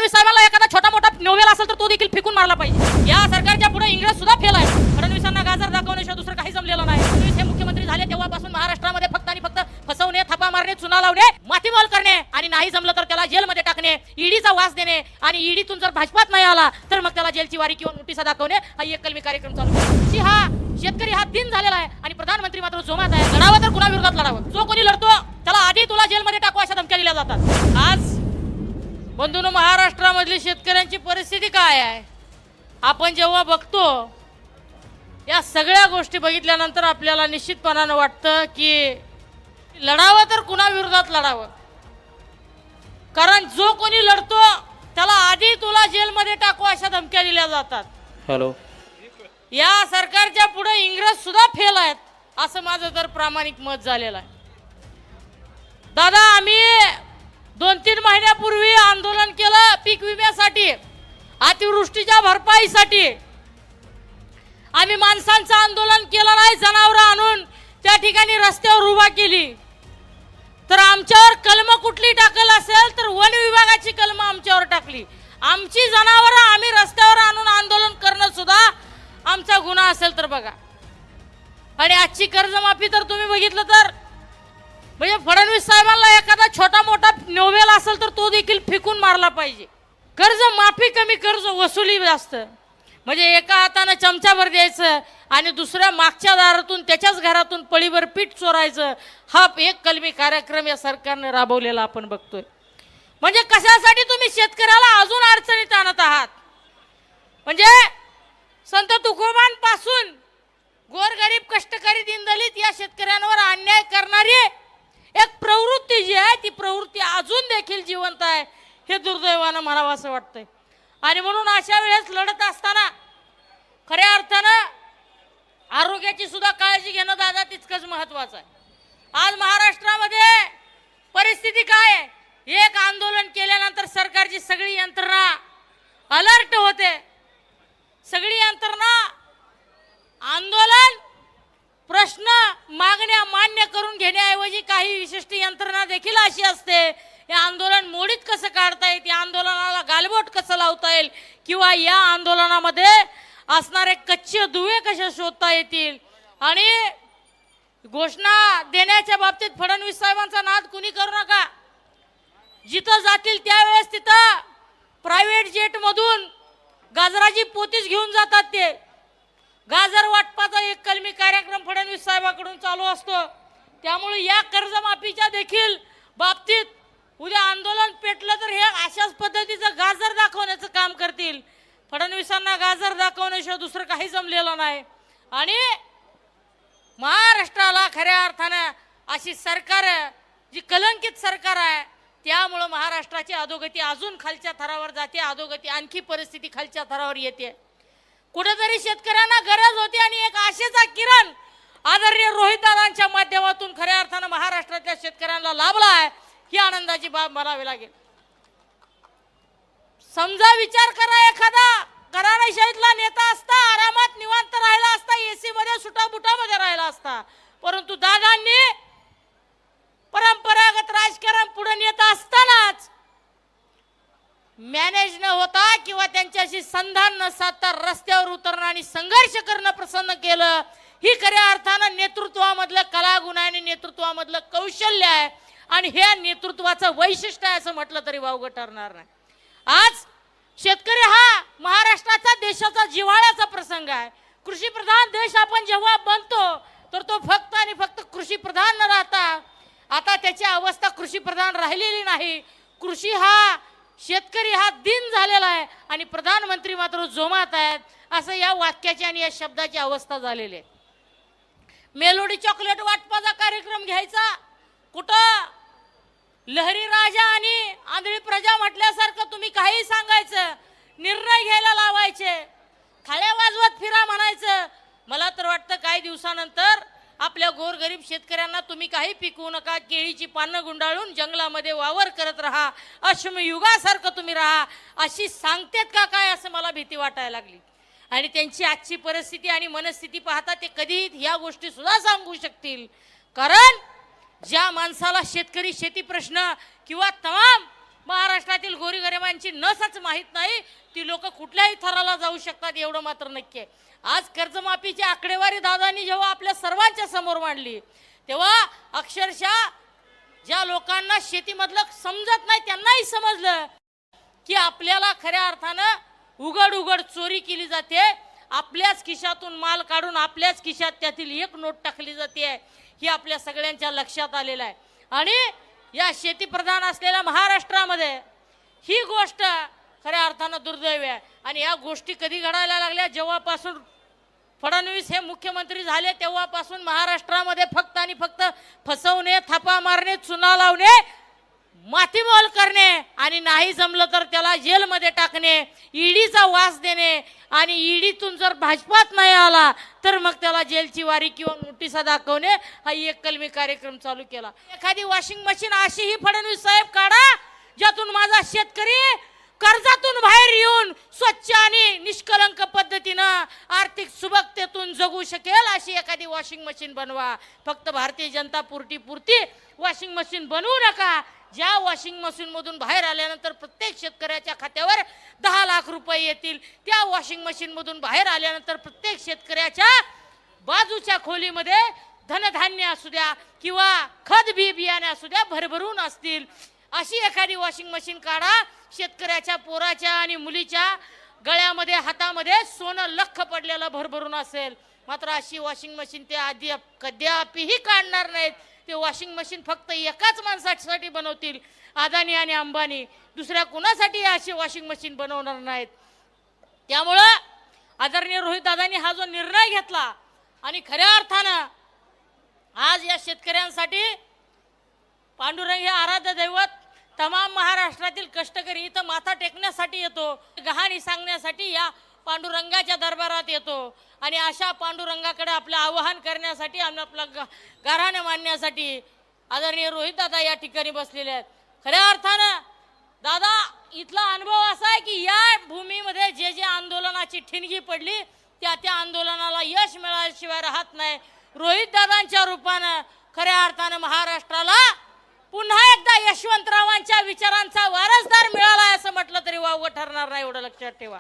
फडणवीस साहेबांना एखादा छोटा मोठा नोवेल असेल तर तो देखील फेकून मारला पाहिजे। या सरकारच्या पुढे इंग्रज सुद्धा फेल आहे। फडणवीसांना गाजर दाखवण्याशिवाय दुसरं काही जमलेलं नाही। फडणवीस हे मुख्यमंत्री झाले तेव्हापासून महाराष्ट्रामध्ये फक्त आणि फक्त फसवणे, थापा मारणे, चुना लावणे, मातीमोल करणे आणि नाही जमलं तर त्याला जेलमध्ये टाकणे, ईडीचा वास देणे आणि ईडीतून जर भाजपात नाही आला तर मग त्याला जेलची वारी किंवा नोटिसा दाखवणे हा एक कलमी कार्यक्रम चालू आहे। हा शेतकरी हा दिन झालेला आहे आणि प्रधानमंत्री मात्र जोमात आहे। लढावं तर कुणा विरोधात लढावं, जो कोणी लढतो त्याला आधी तुला जेलमध्ये टाकू अशा धमक्या दिल्या जातात। आज बंधूंनो, महाराष्ट्रामधली शेतकऱ्यांची परिस्थिती काय आहे आपण जेव्हा बघतो, या सगळ्या गोष्टी बघितल्यानंतर आपल्याला निश्चितपणानं वाटतं की लढावं तर कुणा विरोधात लढावं, कारण जो कोणी लढतो त्याला आधी तुला जेलमध्ये टाकू अशा धमक्या दिल्या जातात। हॅलो, या सरकारच्या पुढे इंग्रज सुद्धा फेल आहेत असं माझं तर प्रामाणिक मत झालेलं आहे। दादा, आम्ही 2-3 महिन्यापूर्वी आंदोलन केलं पीक विम्यासाठी, अतिवृष्टीच्या भरपाईसाठी। आम्ही माणसांचं आंदोलन केलं नाही, जनावरं आणून त्या ठिकाणी रस्त्यावर उभा केली। तर आमच्यावर कलम कुठली टाकल असेल तर वन विभागाची कलम आमच्यावर टाकली। आमची जनावरं आम्ही रस्त्यावर आणून आंदोलन करणं सुद्धा आमचा गुन्हा असेल तर बघा। आणि आजची कर्जमाफी तर तुम्ही बघितलं तर म्हणजे फडणवीस साहेबांना एखादा छोटा मोठा नोवेल असेल तर तो देखील फेकून मारला पाहिजे। कर्ज माफी कमी, कर्ज वसुली जास्त, म्हणजे एका हाताने चमचाभर द्यायचं आणि दुसऱ्या मागच्या दारातून त्याच्याच घरातून पळीभर पीठ चोरायचं, हा एक कलमी कार्यक्रम या सरकारने राबवलेला आपण बघतोय। म्हणजे कशासाठी तुम्ही शेतकऱ्याला अजून अडचणीत आणत आहात? म्हणजे संत तुकोबांपासून गोरगरीब, कष्टकरी, दीनदलित या शेतकऱ्यांवर अन्याय करणारी एक प्रवृत्ती जी आहे ती प्रवृत्ती अजून देखील जिवंत आहे, हे दुर्दैवानं म्हणावं असं वाटतंय। आणि म्हणून अशा वेळेस लढत असताना खऱ्या अर्थानं आरोग्याची सुद्धा काळजी घेणं दादा तितकंच महत्वाचं आहे। आज महाराष्ट्रामध्ये परिस्थिती काय आहे? एक आंदोलन केल्यानंतर सरकारची सगळी यंत्रणा अलर्ट होते। सगळी यंत्रणा आंदोलन, प्रश्न, मागण्या मान्य करून घेण्याऐवजी काही विशिष्ट यंत्रणा देखील अशी असते, हे आंदोलन मोडीत कसं काढता येईल, या आंदोलनाला गालबोट कसं लावता येईल, किंवा या आंदोलनामध्ये असणारे कच्चे दुवे कसे शोधता येतील। आणि घोषणा देण्याच्या बाबतीत फडणवीस साहेबांचा नाद कुणी करू नका। जिथं जातील त्यावेळेस तिथं प्रायव्हेट जेट मधून गाजराची पोतीच घेऊन जातात। ते गाजर वाटपाचा एक कलमी कार्यक्रम फडणवीस साहेबांकडून चालू असतो। त्यामुळे या कर्जमाफीच्या देखील बाबतीत उद्या आंदोलन पेटलं तर हे अशाच पद्धतीचं गाजर दाखवण्याचं काम करतील। फडणवीसांना गाजर दाखवण्याशिवाय दुसरं काही जमलेलं नाही। आणि महाराष्ट्राला खऱ्या अर्थानं अशी सरकार जी कलंकित सरकार आहे, त्यामुळं महाराष्ट्राची अधोगती अजून खालच्या थरावर जाते, अधोगती आणखी परिस्थिती खालच्या थरावर येते। कुठेतरी शेतकऱ्यांना गरज होती आणि एक आशेचा किरण आदरणीय रोहितदादांच्या माध्यमातून खऱ्या अर्थानं महाराष्ट्रातल्या शेतकऱ्यांना लाभला आहे, ही आनंदाची बाब म्हणावी लागेल। समजा विचार करा, एखादा घराणेशाहीतला नेता असता, आरामात निवांत राहिला असता, एसी मध्ये सुटाबुटामध्ये राहिला असता, परंतु दादांनी परंपरागत राजकारण पुढे नेत असतानाच मॅनेज न होता किंवा त्यांच्याशी संधान न साधता रस्त्यावर उतरणं आणि संघर्ष करणं प्रसन्न केलं, ही खऱ्या अर्थानं नेतृत्वामधलं कलागुण आहे आणि नेतृत्वामधलं कौशल्य आहे। आणि हे नेतृत्वाचं वैशिष्ट्य आहे असं म्हटलं तरी वावगं ठरणार नाही। आज शेतकरी हा महाराष्ट्राचा, देशाचा जिव्हाळ्याचा प्रसंग आहे। कृषी प्रधान देश आपण जेव्हा बनतो तर तो फक्त आणि फक्त कृषी प्रधान न राहता आता त्याची अवस्था कृषी प्रधान राहिलेली नाही। कृषी हा, शेतकरी हा दिन झालेला आहे आणि प्रधानमंत्री मात्र जोमात आहेत, असं या वाक्याची आणि या शब्दाची अवस्था झालेली आहे। मेलोडी चॉकलेट वाटपाचा कार्यक्रम घ्यायचा, कुठं लहरी राजा आणि आंधळी प्रजा म्हटल्यासारखं तुम्ही काही सांगायचं, निर्णय घ्यायला लावायचे, थाळ्या वाजवत फिरा म्हणायचं। मला तर वाटतं काही दिवसानंतर आपल्या गोरगरीब शेतकऱ्यांना तुम्ही काही पिकवू नका, केळीची पानं गुंडाळून जंगलामध्ये वावर करत राहा, अश्मयुगासारखं तुम्ही राहा, अशी सांगतेत का काय असं मला भीती वाटायला लागली। आणि त्यांची आजची परिस्थिती आणि मनस्थिती पाहता ते कधी ह्या गोष्टी सुद्धा सांगू शकतील, कारण ज्या माणसाला शेतकरी शेती प्रश्न किंवा तमाम महाराष्ट्रातील गोरीगरिबांची नसच माहीत नाही, ती लोक कुठल्याही थराला जाऊ शकतात एवढं मात्र नक्की आहे. आज कर्जमाफीची आकडेवारी दादांनी जेव्हा आपल्या सर्वांच्या समोर मांडली तेव्हा अक्षरशः ज्या लोकांना शेतीमधलं समजत नाही त्यांनाही समजलं की आपल्याला खऱ्या अर्थानं उघड उघड चोरी केली जाते, आपल्याच खिशातून माल काढून आपल्याच खिशात त्यातील एक नोट टाकली जाते ही आपल्या सगळ्यांच्या लक्षात आलेलं आहे. आणि या शेतीप्रधान असलेल्या महाराष्ट्रामध्ये ही गोष्ट खऱ्या अर्थानं दुर्दैव आहे. आणि या गोष्टी कधी घडायला लागल्या, जेव्हापासून फडणवीस हे मुख्यमंत्री झाले तेव्हापासून महाराष्ट्रामध्ये फक्त आणि फक्त फसवणे, थापा मारणे, चुना लावणे, मातीमोल करणे आणि नाही जमलं तर त्याला जेलमध्ये टाकणे, ईडीचा वास देणे आणि ईडीतून जर भाजपात नाही आला तर मग त्याला जेलची वारी किंवा नोटिसा दाखवणे हा एक कलमी कार्यक्रम चालू केला. एखादी वॉशिंग मशीन अशीही फडणवीस साहेब काढा ज्यातून माझा शेतकरी कर्जातून बाहेर येऊन स्वच्छ आणि निष्कलंक पद्धतीनं आर्थिक सुबकतेतून जगू शकेल अशी एखादी वॉशिंग मशीन बनवा. फक्त भारतीय जनता पुरती वॉशिंग मशीन बनवू नका. ज्या वॉशिंग मशीन मधून बाहेर आल्यानंतर प्रत्येक शेतकऱ्याच्या खात्यावर 10 लाख रुपये येतील, त्या वॉशिंग मशीन मधून बाहेर आल्यानंतर प्रत्येक शेतकऱ्याच्या बाजूच्या खोलीमध्ये धनधान्य असू द्या किंवा खत बियाणे असू द्या भरभरून असतील अशी एखादी वॉशिंग मशीन काढा. शेतकऱ्याच्या पोराच्या आणि मुलीच्या गळ्यामध्ये हातामध्ये सोनं लख पडलेलं भरभरून असेल. मात्र अशी वॉशिंग मशीन ते आधी कदापिही काढणार नाहीत. ते वॉशिंग मशीन फक्त एकाच माणसासाठी बनवतील, अदानी आणि अंबानी. दुसऱ्या कुणासाठी अशी वॉशिंग मशीन बनवणार नाहीत. त्यामुळं आदरणीय रोहित दादांनी हा जो निर्णय घेतला आणि खऱ्या अर्थानं आज या शेतकऱ्यांसाठी पांडुरंग हे आराध्य दैवत तमाम महाराष्ट्रातील कष्टकरी इथं माथा टेकण्यासाठी येतो, कहाणी सांगण्यासाठी या पांडुरंगाच्या दरबारात येतो आणि अशा पांडुरंगाकडे आपलं आवाहन करण्यासाठी आणि आपला गाऱ्हाणे मांडण्यासाठी आदरणीय रोहित दादा या ठिकाणी बसलेले आहेत. खऱ्या अर्थानं दादा इथला अनुभव असा आहे की या भूमीमध्ये जे जे आंदोलनाची ठिणगी पडली त्या आंदोलनाला यश मिळाल्याशिवाय राहत नाही. रोहित दादांच्या रूपानं खऱ्या अर्थानं महाराष्ट्राला पुन्हा एकदा यशवंतरावांच्या विचारांचा वारसदार मिळाला असं म्हटलं तरी वावगं ठरणार नाही, एवढं लक्षात ठेवा.